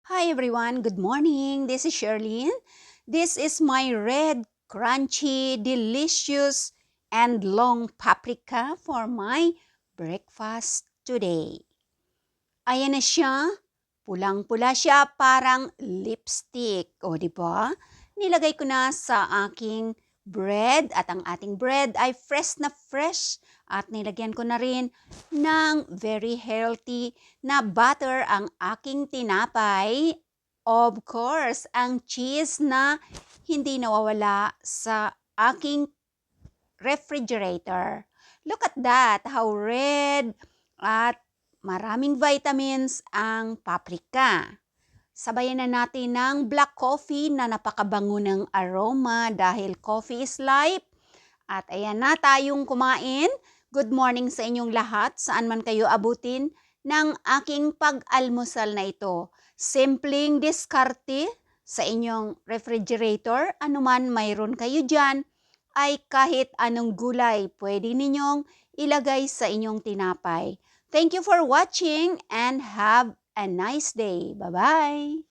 Hi everyone, good morning. This is Sherlyn. This is my red, crunchy, delicious, and long paprika for my breakfast today. Ayan na siya. Pulang-pula siya, parang lipstick. O, di ba? Nilagay ko na sa aking bread at ang ating bread ay fresh na fresh. At nilagyan ko na rin ng very healthy na butter ang aking tinapay. Of course, ang cheese na hindi nawawala sa aking refrigerator. Look at that, how red at maraming vitamins ang paprika. Sabayan na natin ng black coffee na napakabango ng aroma dahil coffee is life. At ayan na tayong kumain. Good morning sa inyong lahat, saan man kayo abutin ng aking pag-almusal na ito. Simpleng diskarte sa inyong refrigerator, anuman mayroon kayo dyan, ay kahit anong gulay pwede ninyong ilagay sa inyong tinapay. Thank you for watching and have a nice day. Bye-bye!